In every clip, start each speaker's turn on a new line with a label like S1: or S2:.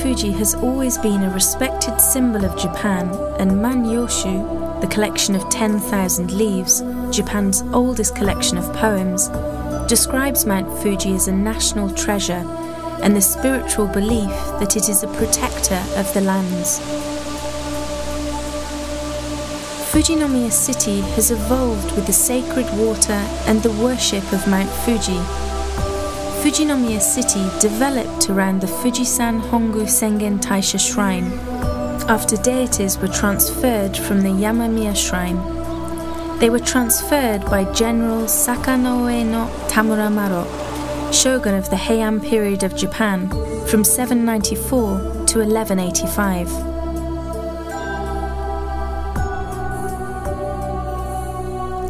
S1: Fuji has always been a respected symbol of Japan, and Manyoshu, the collection of 10,000 leaves, Japan's oldest collection of poems, describes Mount Fuji as a national treasure and the spiritual belief that it is a protector of the lands. Fujinomiya city has evolved with the sacred water and the worship of Mount Fuji. Fujinomiya city developed around the Fujisan Hongu Sengen Taisha shrine, after deities were transferred from the Yamamiya shrine. They were transferred by General Sakanoue no Tamuramaro, shogun of the Heian period of Japan, from 794 to 1185.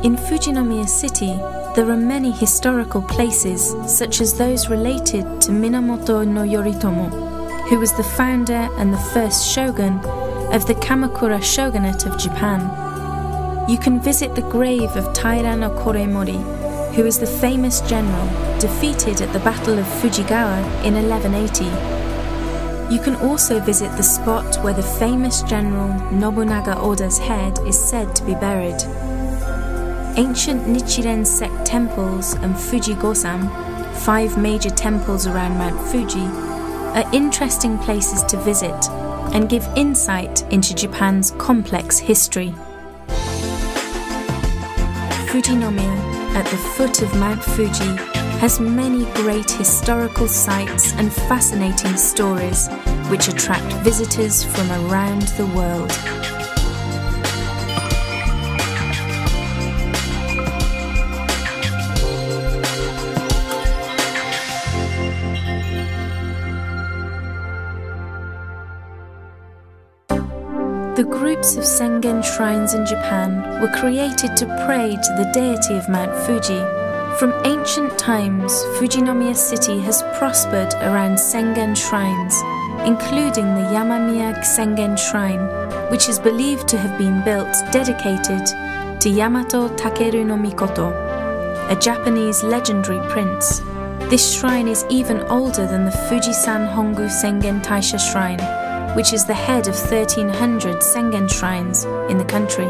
S1: In Fujinomiya city, there are many historical places, such as those related to Minamoto no Yoritomo, who was the founder and the first shogun of the Kamakura shogunate of Japan. You can visit the grave of Taira no Koremori, who is the famous general defeated at the Battle of Fujigawa in 1180. You can also visit the spot where the famous general Nobunaga Oda's head is said to be buried. Ancient Nichiren sect temples and Fujigosan, 5 major temples around Mount Fuji, are interesting places to visit and give insight into Japan's complex history. Fujinomiya, at the foot of Mount Fuji, has many great historical sites and fascinating stories which attract visitors from around the world. The groups of Sengen shrines in Japan were created to pray to the deity of Mount Fuji. From ancient times, Fujinomiya city has prospered around Sengen shrines, including the Yamamiya Sengen shrine, which is believed to have been built dedicated to Yamato Takeru no Mikoto, a Japanese legendary prince. This shrine is even older than the Fujisan Hongu Sengen Taisha shrine, which is the head of 1,300 Sengen shrines in the country.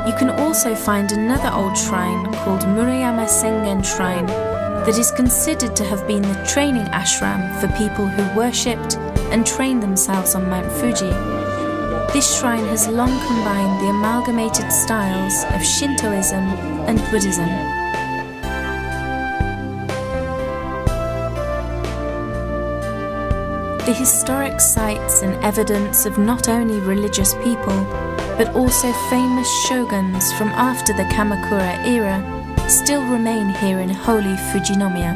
S1: You can also find another old shrine called Murayama Sengen Shrine that is considered to have been the training ashram for people who worshipped and trained themselves on Mount Fuji. This shrine has long combined the amalgamated styles of Shintoism and Buddhism. The historic sites and evidence of not only religious people, but also famous shoguns from after the Kamakura era still remain here in holy Fujinomiya.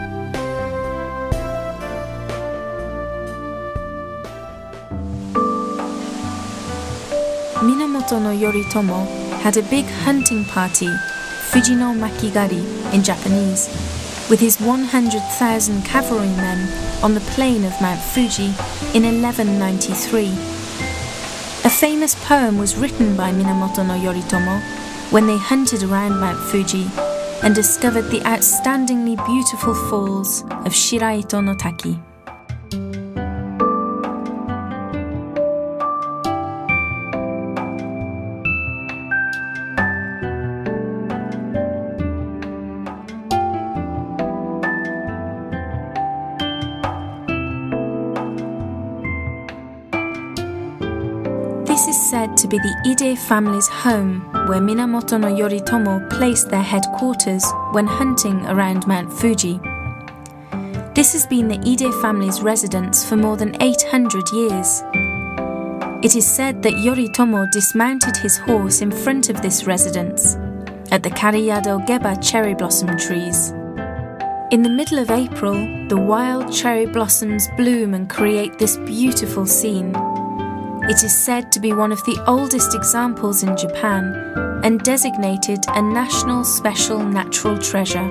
S1: Minamoto no Yoritomo had a big hunting party, Fujino Makigari in Japanese, with his 100,000 cavalrymen on the plain of Mount Fuji in 1193. A famous poem was written by Minamoto no Yoritomo when they hunted around Mount Fuji and discovered the outstandingly beautiful falls of Shiraito no Taki. This is said to be the Ide family's home, where Minamoto no Yoritomo placed their headquarters when hunting around Mount Fuji. This has been the Ide family's residence for more than 800 years. It is said that Yoritomo dismounted his horse in front of this residence, at the Kariyado Geba cherry blossom trees. In the middle of April, the wild cherry blossoms bloom and create this beautiful scene. It is said to be one of the oldest examples in Japan and designated a national special natural treasure.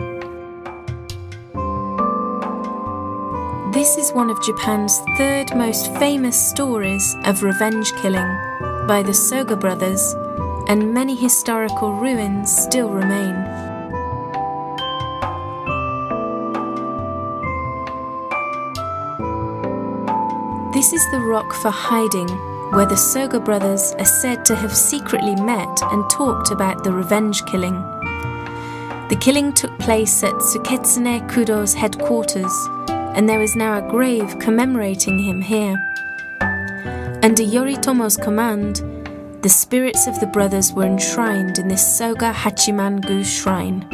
S1: This is one of Japan's third most famous stories of revenge killing by the Soga brothers, and many historical ruins still remain. This is the rock for hiding, where the Soga brothers are said to have secretly met and talked about the revenge killing. The killing took place at Tsuketsune Kudo's headquarters, and there is now a grave commemorating him here. Under Yoritomo's command, the spirits of the brothers were enshrined in this Soga Hachiman-gu shrine.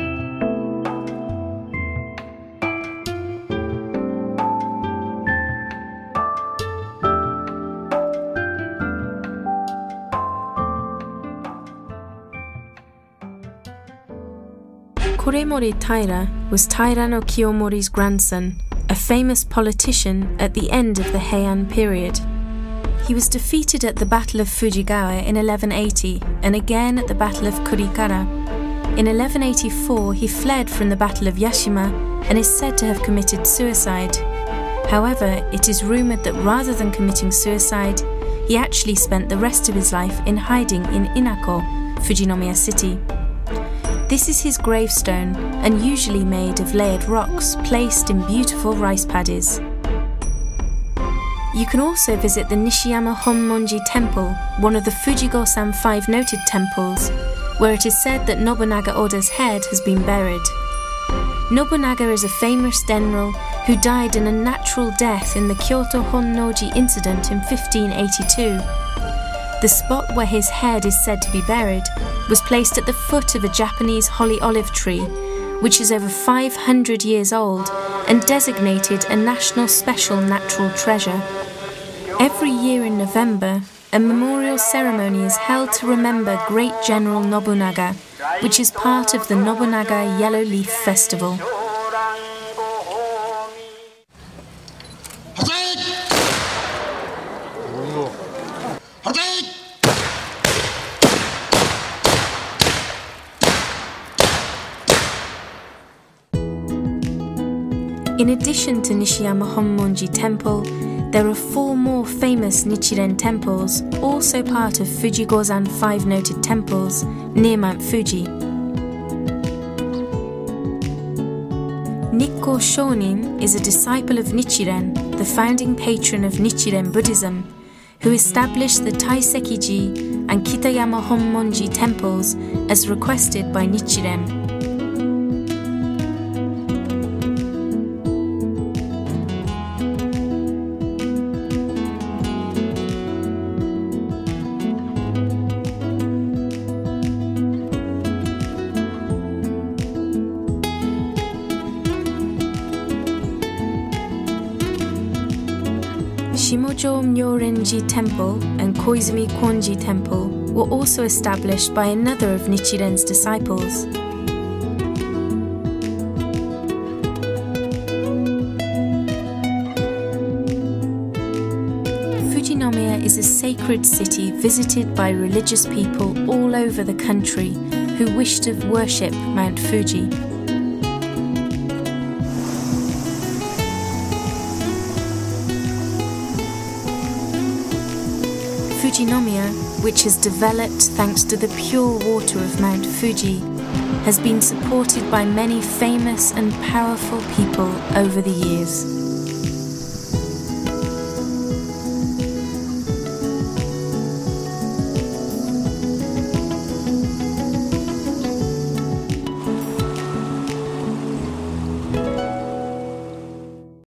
S1: Koremori Taira was Taira no Kiyomori's grandson, a famous politician at the end of the Heian period. He was defeated at the Battle of Fujigawa in 1180 and again at the Battle of Kurikara. In 1184 he fled from the Battle of Yashima and is said to have committed suicide. However, it is rumoured that rather than committing suicide, he actually spent the rest of his life in hiding in Inako, Fujinomiya city. This is his gravestone, and usually made of layered rocks placed in beautiful rice paddies. You can also visit the Nishiyama Honmonji Temple, one of the Fujigo-san 5 noted temples, where it is said that Nobunaga Oda's head has been buried. Nobunaga is a famous general who died an unnatural death in the Kyoto Honnoji incident in 1582. The spot where his head is said to be buried was placed at the foot of a Japanese holly olive tree, which is over 500 years old and designated a national special natural treasure. Every year in November, a memorial ceremony is held to remember great General Nobunaga, which is part of the Nobunaga Yellow Leaf Festival. In addition to Nishiyama Honmonji Temple, there are 4 more famous Nichiren temples, also part of Fujigo-san 5 noted temples, near Mount Fuji. Nikko Shonin is a disciple of Nichiren, the founding patron of Nichiren Buddhism, who established the Taisekiji and Kitayama Honmonji temples as requested by Nichiren. Shimojo Myorenji Temple and Koizumi Konji Temple were also established by another of Nichiren's disciples. Fujinomiya is a sacred city visited by religious people all over the country who wish to worship Mount Fuji. Fujinomiya, which has developed thanks to the pure water of Mount Fuji, has been supported by many famous and powerful people over the years.